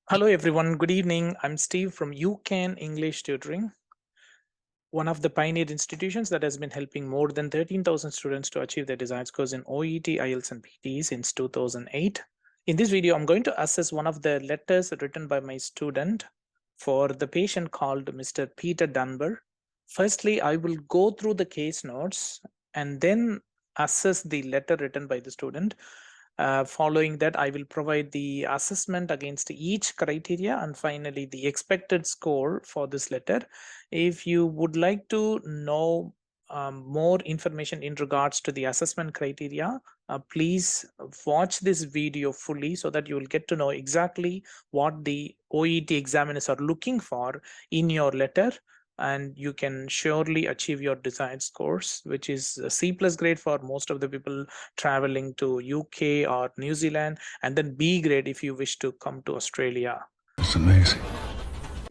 Hello everyone, good evening. I'm Steve from UCAN English Tutoring, one of the pioneer institutions that has been helping more than 13,000 students to achieve their desired scores in OET, IELTS and PT since 2008. In this video, I'm going to assess one of the letters written by my student for the patient called Mr. Peter Dunbar. Firstly, I will go through the case notes and then assess the letter written by the student. Following that, I will provide the assessment against each criteria and finally the expected score for this letter. If you would like to know more information in regards to the assessment criteria, please watch this video fully so that you will get to know exactly what the OET examiners are looking for in your letter, and you can surely achieve your desired scores, which is a C plus grade for most of the people traveling to UK or New Zealand, and then B grade if you wish to come to Australia. It's amazing.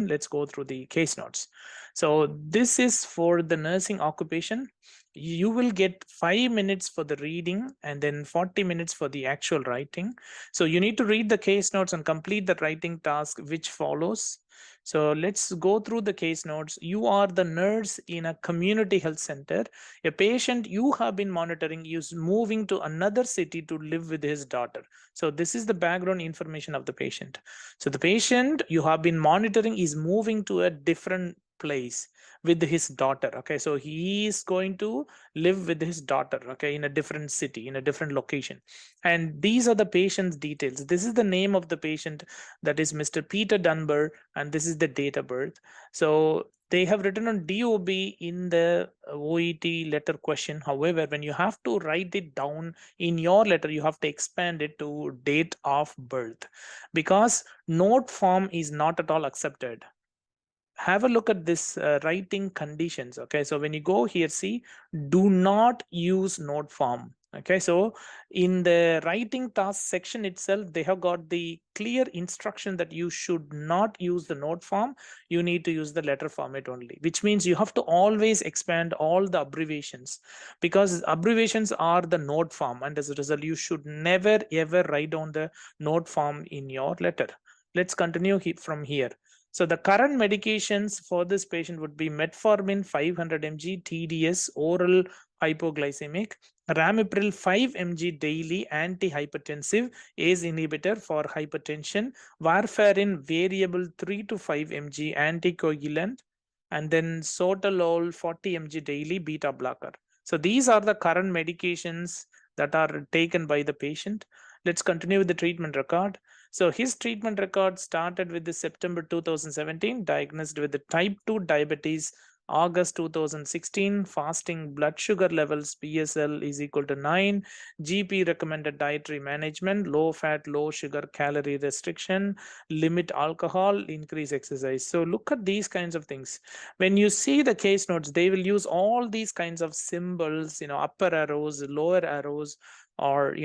Let's go through the case notes. So this is for the nursing occupation. You will get 5 minutes for the reading and then 40 minutes for the actual writing. So you need to read the case notes and complete the writing task which follows. So let's go through the case notes. You are the nurse in a community health center. A patient you have been monitoring is moving to another city to live with his daughter. So this is the background information of the patient. So the patient you have been monitoring is moving to a different place with his daughter. Okay, so he is going to live with his daughter, okay, in a different city, in a different location. And these are the patient's details. This is the name of the patient, that is Mr. Peter Dunbar, and this is the date of birth. So they have written on DOB in the OET letter question. However, when you have to write it down in your letter, you have to expand it to date of birth, because note form is not at all accepted. Have a look at this writing conditions. Okay, so when you go here, see, do not use note form. Okay, so in the writing task section itself, they have got the clear instruction that you should not use the note form. You need to use the letter format only, which means you have to always expand all the abbreviations, because abbreviations are the note form, and as a result you should never ever write down the note form in your letter. Let's continue from here. So the current medications for this patient would be metformin 500 mg TDS oral hypoglycemic, ramipril 5 mg daily antihypertensive ACE inhibitor for hypertension, warfarin variable 3 to 5 mg anticoagulant, and then sotalol 40 mg daily beta blocker. So these are the current medications that are taken by the patient. Let's continue with the treatment record. So his treatment record started with the September 2017, diagnosed with the type 2 diabetes, August 2016, fasting blood sugar levels BSL is equal to 9, GP recommended dietary management, low fat, low sugar, calorie restriction, limit alcohol, increase exercise. So look at these kinds of things. When you see the case notes, they will use all these kinds of symbols, upper arrows, lower arrows, or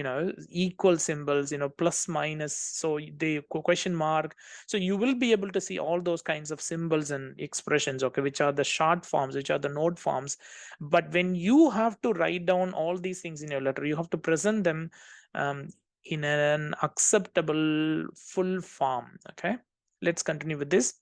equal symbols, plus minus, so the question mark. So you will be able to see all those kinds of symbols and expressions, okay, which are the short forms, which are the note forms. But when you have to write down all these things in your letter, you have to present them in an acceptable full form. Okay, let's continue with this.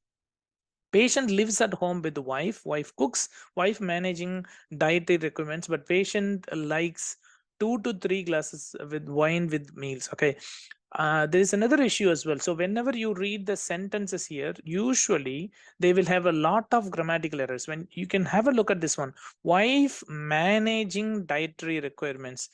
Patient lives at home with the wife cooks, wife managing dietary requirements, but patient likes 2 to 3 glasses with wine with meals. Okay, there is another issue as well. So whenever you read the sentences here, usually they will have a lot of grammatical errors. When you can have a look at this one, wife managing dietary requirements,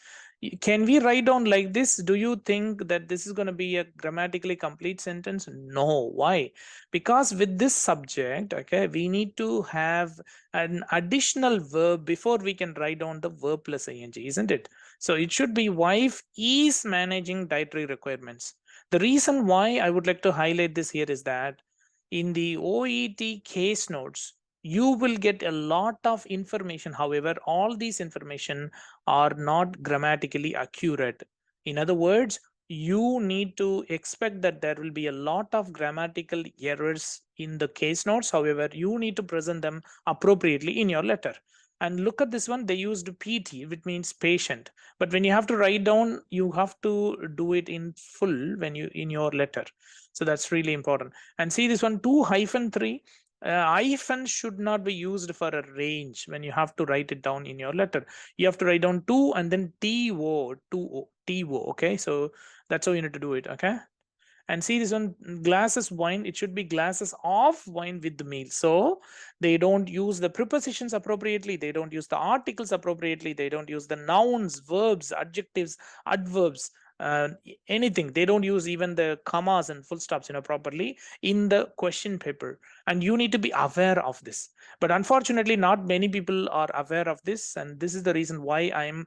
can we write down like this? Do you think that this is going to be a grammatically complete sentence? No. Why? Because with this subject, okay, we need to have an additional verb before we can write down the verb plus ing, isn't it? So it should be wife is managing dietary requirements. The reason why I would like to highlight this here is that in the OET case notes, you will get a lot of information. However, all these information are not grammatically accurate. In other words, you need to expect that there will be a lot of grammatical errors in the case notes. However, you need to present them appropriately in your letter. And look at this one, they used PT, which means patient. But when you have to write down, you have to do it in full when you in your letter. So that's really important. And see this one, 2-3. Hyphen should not be used for a range when you have to write it down in your letter. You have to write down 2 and then TO, 2O, TO. Okay, so that's how you need to do it. Okay. And see this one, glasses wine, it should be glasses of wine with the meal. So they don't use the prepositions appropriately, they don't use the articles appropriately, they don't use the nouns, verbs, adjectives, adverbs, anything. They don't use even the commas and full stops properly in the question paper, and you need to be aware of this. But unfortunately not many people are aware of this, and this is the reason why I'm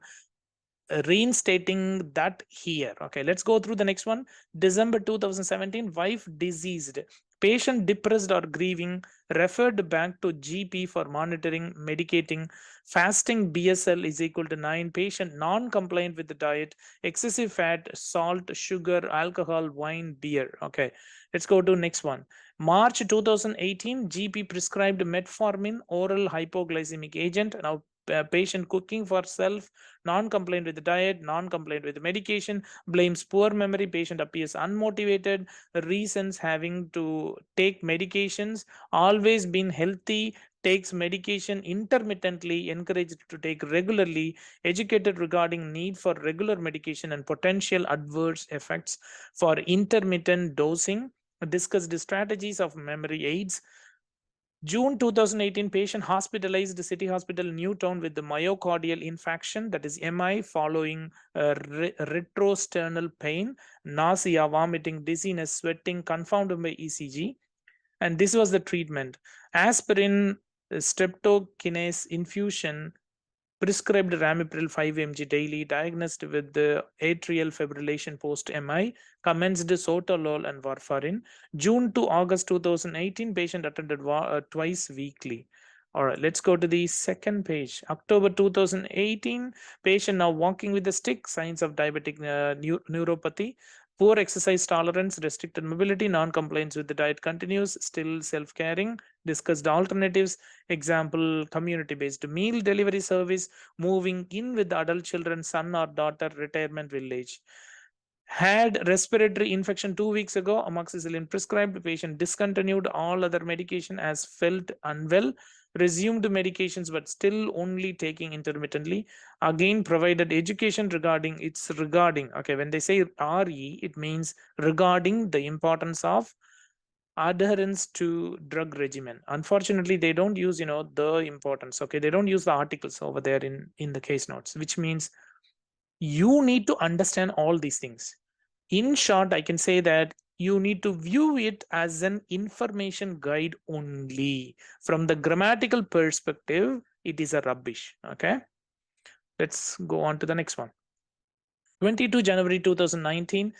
reinstating that here. Okay, let's go through the next one. December 2017, wife deceased, patient depressed or grieving, referred back to GP for monitoring, medicating, fasting BSL is equal to 9, patient non-compliant with the diet, excessive fat, salt, sugar, alcohol, wine, beer. Okay, let's go to next one. March 2018, GP prescribed metformin, oral hypoglycemic agent. Now patient cooking for self, non-compliant with the diet, non-compliant with the medication, blames poor memory, patient appears unmotivated, reasons having to take medications, always been healthy, takes medication intermittently, encouraged to take regularly, educated regarding need for regular medication and potential adverse effects for intermittent dosing, discussed the strategies of memory aids. June 2018, patient hospitalized City Hospital Newtown with the myocardial infarction, that is MI, following retrosternal pain, nausea, vomiting, dizziness, sweating, confounded by ECG. And this was the treatment. Aspirin, streptokinase infusion, prescribed ramipril 5 mg daily, diagnosed with the atrial fibrillation post-MI, commenced sotalol and warfarin. June to August 2018, patient attended twice weekly. All right, let's go to the second page. October 2018, patient now walking with a stick, signs of diabetic neuropathy, poor exercise tolerance, restricted mobility, non-compliance with the diet continues, still self-caring, discussed alternatives, example, community-based meal delivery service, moving in with the adult children, son or daughter, retirement village. Had respiratory infection 2 weeks ago, amoxicillin prescribed, patient discontinued all other medication as felt unwell, resumed medications but still only taking intermittently. Again, provided education regarding okay, when they say RE, it means regarding the importance of adherence to drug regimen. Unfortunately, they don't use the importance. Okay, they don't use the articles over there in the case notes, which means you need to understand all these things. In short, I can say that you need to view it as an information guide only. From the grammatical perspective, it is a rubbish. Okay, let's go on to the next one. 22 January 2019,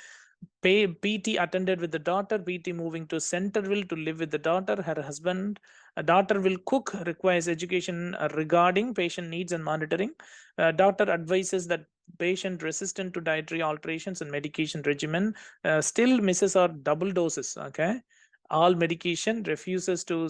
PT attended with the daughter, PT moving to Centerville to live with the daughter. Her husband, a daughter will cook, requires education regarding patient needs and monitoring. Doctor advises that patient resistant to dietary alterations and medication regimen, still misses or double doses. Okay, all medication, refuses to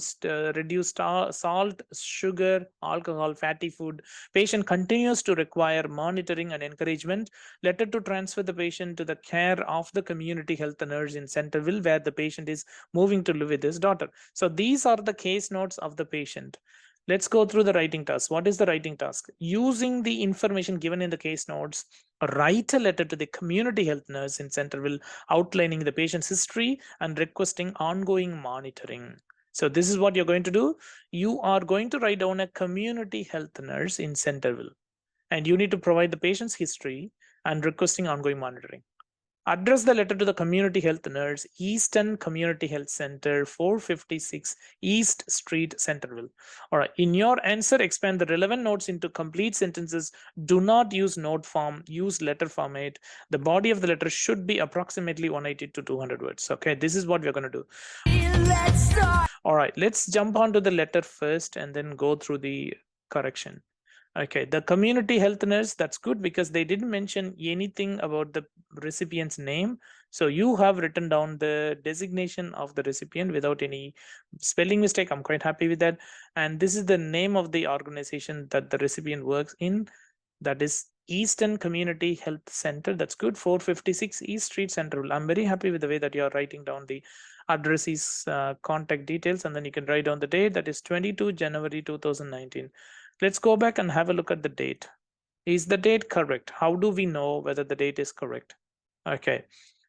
reduce salt, sugar, alcohol, fatty food. Patient continues to require monitoring and encouragement. Letter to transfer the patient to the care of the community health nurse in Centerville, where the patient is moving to live with his daughter. So these are the case notes of the patient. Let's go through the writing task. What is the writing task? Using the information given in the case notes, write a letter to the community health nurse in Centerville outlining the patient's history and requesting ongoing monitoring. So this is what you're going to do. You are going to write down a community health nurse in Centerville, and you need to provide the patient's history and requesting ongoing monitoring. Address the letter to the community health nurse, Eastern Community Health Center, 456 East Street, Centerville. All right, in your answer, expand the relevant notes into complete sentences. Do not use note form, use letter format. The body of the letter should be approximately 180 to 200 words. Okay, this is what we're going to do. All right, let's jump onto the letter first and then go through the correction. Okay, the community health nurse, that's good because they didn't mention anything about the recipient's name. So you have written down the designation of the recipient without any spelling mistake. I'm quite happy with that. And this is the name of the organization that the recipient works in. That is Eastern Community Health Center. That's good. 456 East Street, Central. I'm very happy with the way that you're writing down the address is contact details, and then you can write down the date. That is 22 January 2019. Let's go back and have a look at the date. Is the date correct? How do we know whether the date is correct? Okay,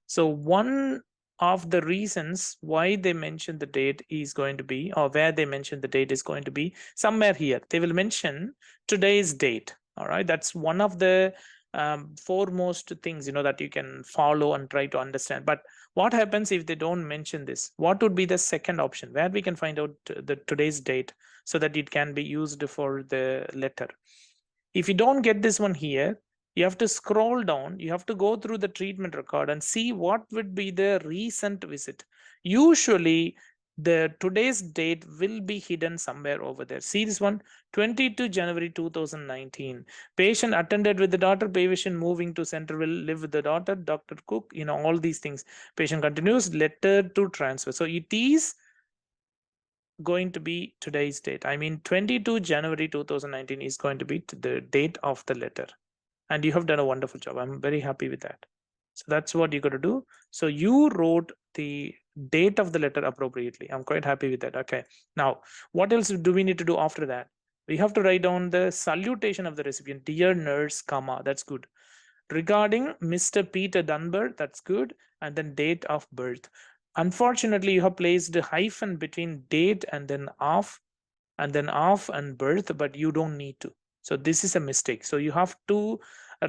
so one of the reasons why they mention the date is going to be, or where they mention the date is going to be somewhere here. They will mention today's date. All right, that's one of the foremost things, you know, that you can follow and try to understand. But what happens if they don't mention this? What would be the second option where we can find out the today's date so that it can be used for the letter? If you don't get this one here, you have to scroll down, you have to go through the treatment record and see what would be the recent visit. Usually the today's date will be hidden somewhere over there. See this one, 22 January 2019. Patient attended with the daughter, patient moving to Centerville, live with the daughter, Dr. Cook, you know, all these things. Patient continues, letter to transfer. So it is going to be today's date. I mean, 22 January 2019 is going to be the date of the letter. And you have done a wonderful job. I'm very happy with that. So that's what you got to do. So you wrote the date of the letter appropriately. I'm quite happy with that. Okay. Now, what else do we need to do after that? We have to write down the salutation of the recipient. Dear nurse, comma. That's good. Regarding Mr. Peter Dunbar, that's good. And then date of birth. Unfortunately, you have placed a hyphen between date and then of and birth, but you don't need to. So this is a mistake. So you have to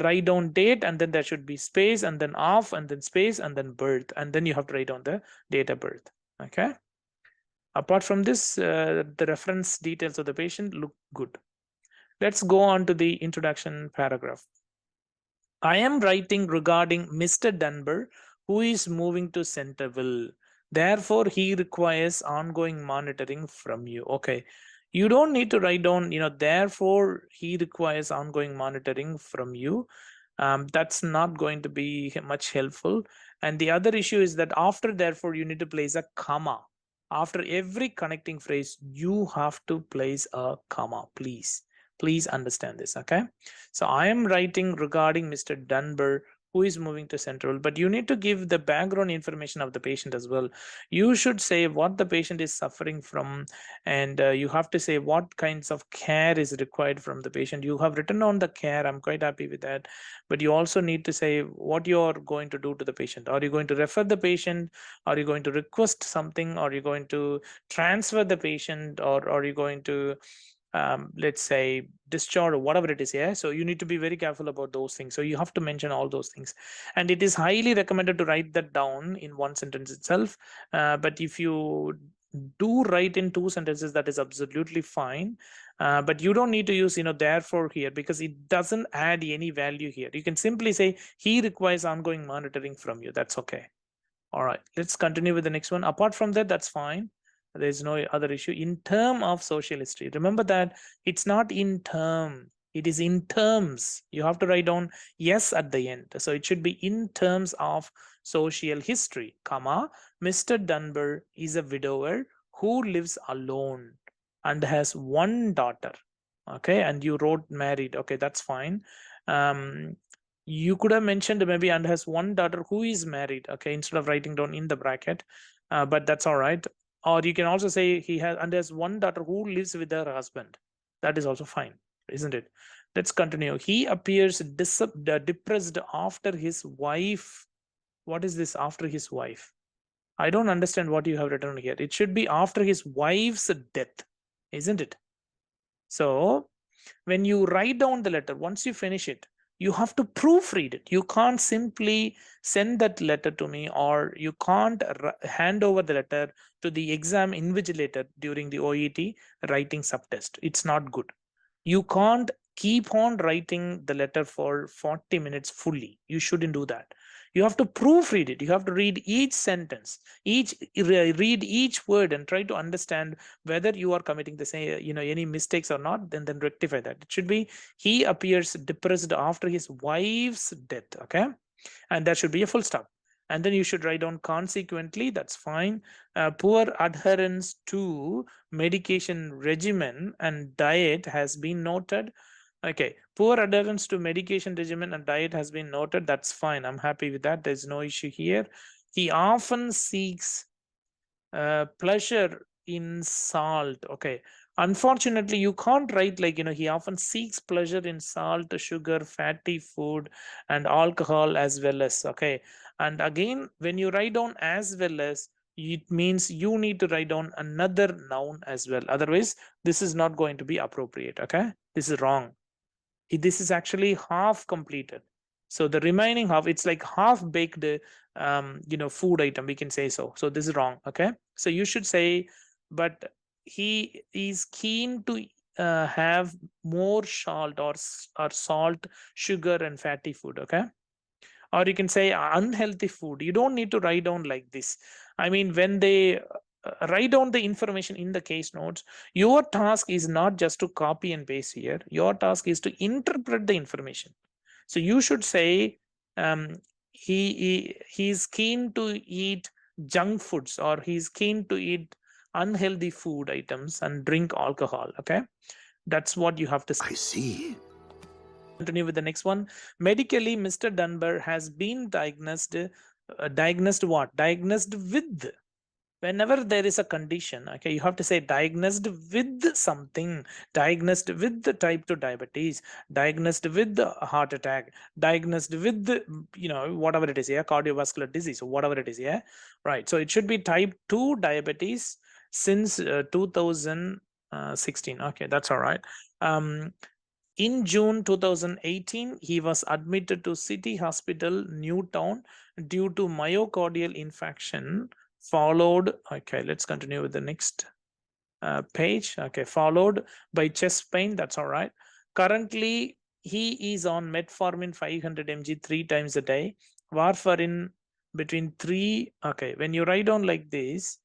write down date, and then there should be space, and then of, and then space, and then birth, and then you have to write down the date of birth. Okay. Apart from this, the reference details of the patient look good. Let's go on to the introduction paragraph. I am writing regarding Mr. Dunbar, who is moving to Centerville. Therefore, he requires ongoing monitoring from you. Okay. You don't need to write down, you know, therefore he requires ongoing monitoring from you. That's not going to be much helpful. And the other issue is that after therefore, you need to place a comma. After every connecting phrase, you have to place a comma, please. Please understand this, okay? So I am writing regarding Mr. Dunbar, who is moving to Central, but you need to give the background information of the patient as well. You should say what the patient is suffering from, and you have to say what kinds of care is required from the patient. You have written on the care, I'm quite happy with that, but you also need to say what you're going to do to the patient. Are you going to refer the patient? Are you going to request something? Are you going to transfer the patient? Or are you going to let's say discharge or whatever it is? Yeah, so you need to be very careful about those things. So you have to mention all those things, and it is highly recommended to write that down in one sentence itself. But if you do write in two sentences, that is absolutely fine. But you don't need to use, you know, therefore here, because it doesn't add any value here. You can simply say he requires ongoing monitoring from you. That's okay. All right, let's continue with the next one. Apart from that, that's fine. There's no other issue. In term of social history, remember that it's not in term, it is in terms. You have to write down yes at the end. So it should be in terms of social history, comma, Mr. Dunbar is a widower who lives alone and has one daughter. Okay, and you wrote married. Okay, that's fine. You could have mentioned maybe and has one daughter who is married, okay, instead of writing down in the bracket, but that's all right. Or you can also say he has one daughter who lives with her husband. That is also fine, isn't it? Let's continue. He appears depressed after his wife. What is this after his wife? I don't understand what you have written here. It should be after his wife's death, isn't it? So when you write down the letter, once you finish it, you have to proofread it. You can't simply send that letter to me, or you can't hand over the letter to the exam invigilator during the OET writing subtest. It's not good. You can't keep on writing the letter for 40 minutes fully. You shouldn't do that. You have to proofread it. You have to read each sentence, read each word, and try to understand whether you are committing the same, you know, any mistakes or not. Then rectify that. It should be he appears depressed after his wife's death. Okay, and that should be a full stop. and then you should write down consequently. That's fine. Poor adherence to medication regimen and diet has been noted. Okay, poor adherence to medication regimen and diet has been noted. That's fine. I'm happy with that. There's no issue here. He often seeks pleasure in salt. Okay, unfortunately you can't write like, he often seeks pleasure in salt, sugar, fatty food and alcohol as well as. Okay, and again when you write down as well as, it means you need to write down another noun as well, otherwise this is not going to be appropriate. Okay, this is wrong. This is actually half completed, so the remaining half, it's like half baked food item, we can say. So this is wrong. Okay, so you should say, but he is keen to have more salt or salt, sugar and fatty food. Okay, or you can say unhealthy food. You don't need to write down like this. I mean, when they write down the information in the case notes, your task is not just to copy and paste here. Your task is to interpret the information. So you should say, he's keen to eat junk foods, or he's keen to eat unhealthy food items and drink alcohol. Okay, that's what you have to say. I see. Continue with the next one. Medically, Mr. Dunbar has been diagnosed. Diagnosed what? Diagnosed with. Whenever there is a condition, okay, you have to say diagnosed with something. Diagnosed with the type 2 diabetes. Diagnosed with the heart attack. Diagnosed with the, whatever it is, yeah, cardiovascular disease or whatever it is, yeah, right. So it should be type 2 diabetes since 2016. Okay, that's all right. In June 2018, he was admitted to City Hospital, Newtown, due to myocardial infarction. Followed, okay, let's continue with the next page. Okay, followed by chest pain. That's all right. Currently, he is on metformin 500 mg 3 times a day, warfarin between 3. Okay, when you write down like this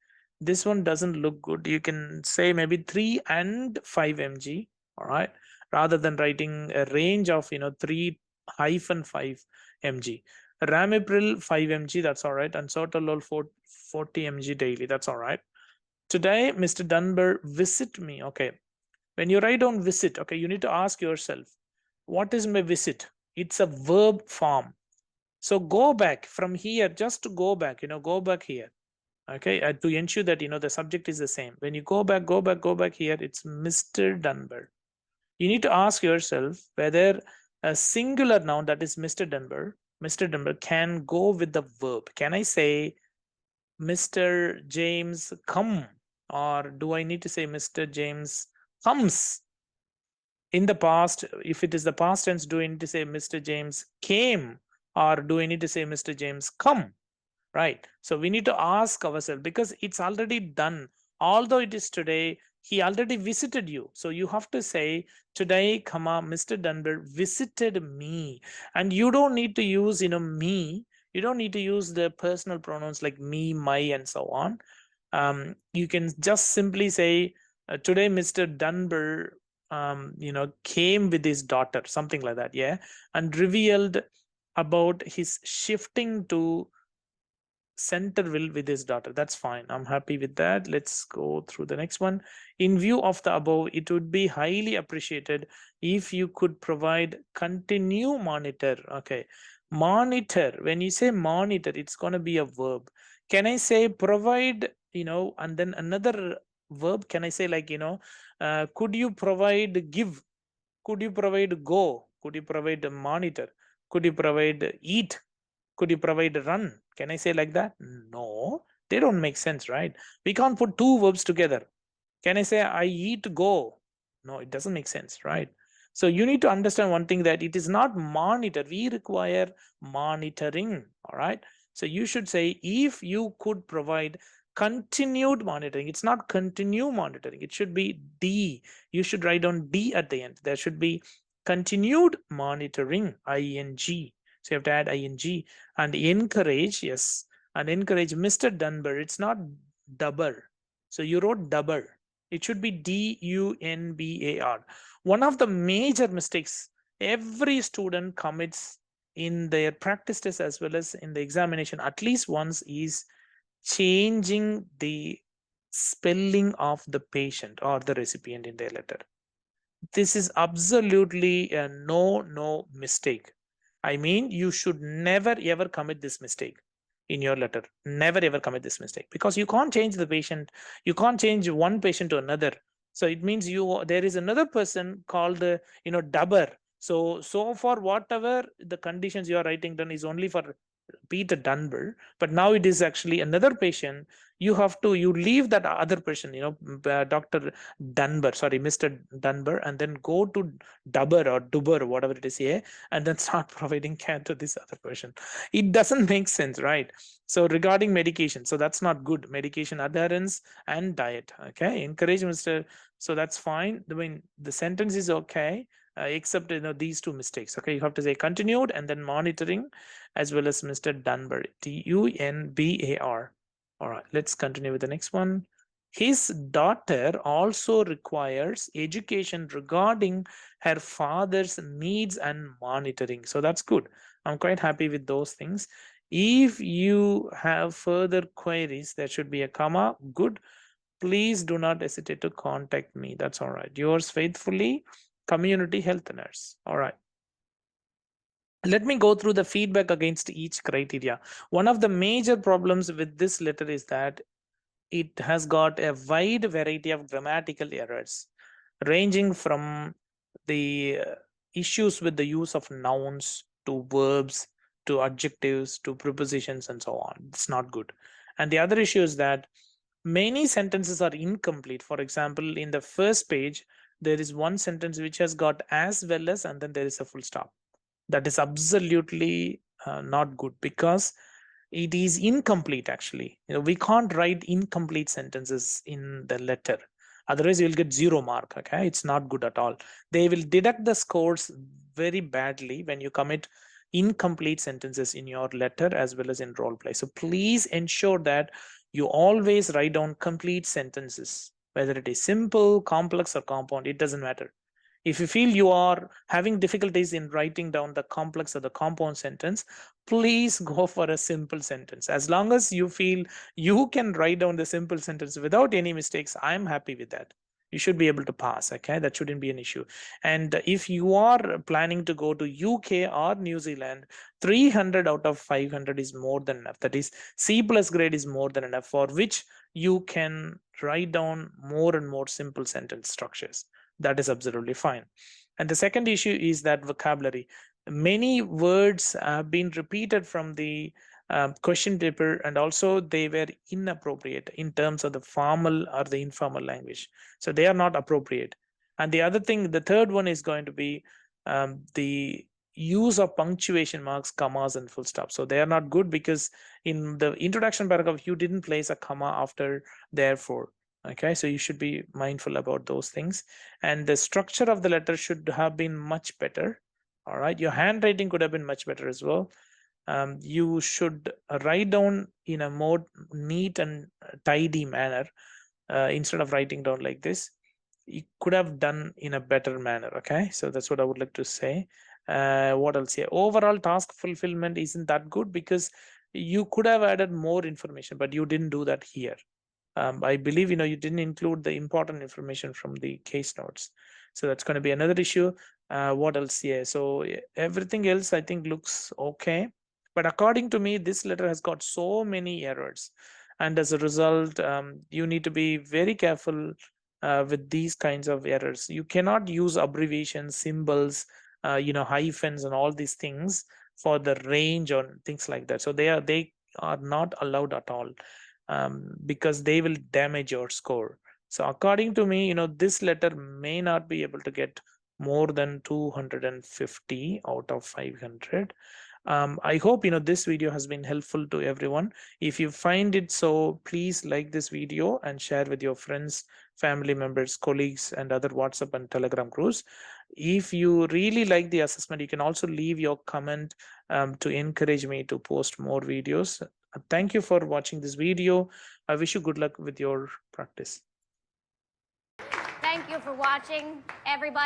one doesn't look good. You can say maybe 3 and 5 mg. All right, rather than writing a range of 3-5 mg. Ramipril 5 mg, that's all right, and sotalol 40 mg daily, that's all right. Today Mr. Dunbar visit me. Okay, when you write down visit, okay, you need to ask yourself, what is my visit? It's a verb form. So go back from here, just to go back, go back here. Okay, to ensure that the subject is the same. When you go back here, it's Mr. Dunbar. You need to ask yourself whether a singular noun, that is Mr. Dunbar can go with the verb. Can I say Mr. James come, or do I need to say Mr. James comes? In the past, if it is the past tense, do I need to say Mr. James came, or do I need to say Mr. James come? Right, so we need to ask ourselves, because it's already done. Although it is today, he already visited you, so you have to say today, comma, Mr. Dunbar visited me. And you don't need to use me. You don't need to use the personal pronouns like me, my and so on. You can just simply say today Mr. Dunbar came with his daughter, something like that, yeah, and revealed about his shifting to Centerville with his daughter. That's fine. I'm happy with that. Let's go through the next one. In view of the above, it would be highly appreciated if you could provide continue monitor. Okay, monitor. When you say monitor, it's going to be a verb. Can I say provide, and then another verb? Can I say like, could you provide give? Could you provide go? Could you provide monitor? Could you provide eat? Could you provide a run? Can I say like that? No, they don't make sense, right? We can't put two verbs together. Can I say I eat go? No, it doesn't make sense, right? So you need to understand one thing, that it is not monitor. We require monitoring, all right? So you should say if you could provide continued monitoring. It's not continue monitoring. It should be D. You should write down D at the end. There should be continued monitoring, ing. So you have to add ing. And encourage, yes, and encourage Mr. Dunbar. It's not Dubber. So you wrote Dubber. It should be Dunbar. One of the major mistakes every student commits in their practice test as well as in the examination at least once is changing the spelling of the patient or the recipient in their letter. This is absolutely a no mistake. I mean, you should never ever commit this mistake in your letter. Never ever commit this mistake, because you can't change the patient. You can't change one patient to another. So it means there is another person called Dunbar. So for whatever the conditions you are writing down is only for Peter Dunbar, but now it is actually another patient. You leave that other person, Dr. Dunbar, sorry, Mr. Dunbar, and then go to Dubber or Dubber, whatever it is here, and then start providing care to this other person. It doesn't make sense, right? So regarding medication, so that's not good. Medication adherence and diet. Okay, encourage Mr. So that's fine. I mean, the sentence is okay. Except these two mistakes. Okay, you have to say continued and then monitoring, as well as Mr. Dunbar, Dunbar. All right, let's continue with the next one. His daughter also requires education regarding her father's needs and monitoring. So that's good. I'm quite happy with those things. If you have further queries, there should be a comma. Good. Please do not hesitate to contact me. That's all right. Yours faithfully, community health nurse. All right. Let me go through the feedback against each criteria. One of the major problems with this letter is that it has got a wide variety of grammatical errors, ranging from the issues with the use of nouns to verbs to adjectives to prepositions and so on. It's not good. And the other issue is that many sentences are incomplete. For example, in the first page, there is one sentence which has got as well as, and then there is a full stop. That is absolutely not good, because it is incomplete. Actually, we can't write incomplete sentences in the letter, otherwise you'll get 0 mark. Okay, it's not good at all. They will deduct the scores very badly when you commit incomplete sentences in your letter as well as in role play. So please ensure that you always write down complete sentences, whether it is simple, complex, or compound. It doesn't matter. If you feel you are having difficulties in writing down the complex or the compound sentence, please go for a simple sentence. As long as you feel you can write down the simple sentence without any mistakes, I'm happy with that. You should be able to pass. Okay, that shouldn't be an issue. And if you are planning to go to UK or New Zealand, 300 out of 500 is more than enough. That is, C+ grade is more than enough, for which you can write down more and more simple sentence structures. That is absolutely fine. And the second issue is that vocabulary. Many words have been repeated from the question paper, and also they were inappropriate in terms of the formal or the informal language. So they are not appropriate. And the other thing, the third one is going to be the use of punctuation marks, commas, and full stop. So they are not good, because in the introduction paragraph, you didn't place a comma after therefore. Okay, so you should be mindful about those things. And the structure of the letter should have been much better. All right, your handwriting could have been much better as well. You should write down in a more neat and tidy manner, instead of writing down like this. You could have done in a better manner. Okay, so that's what I would like to say. What else here? Overall task fulfillment isn't that good, because you could have added more information, but you didn't do that here. I believe you didn't include the important information from the case notes. So that's going to be another issue. What else here? So everything else I think looks okay. But according to me, this letter has got so many errors. And as a result, you need to be very careful with these kinds of errors. You cannot use abbreviations, symbols, hyphens and all these things for the range or things like that. So they are not allowed at all. Because they will damage your score. So according to me, this letter may not be able to get more than 250 out of 500. I hope this video has been helpful to everyone. If you find it so, please like this video and share with your friends, family members, colleagues, and other WhatsApp and Telegram groups. If you really like the assessment, you can also leave your comment to encourage me to post more videos. Thank you for watching this video. I wish you good luck with your practice. Thank you for watching, everybody.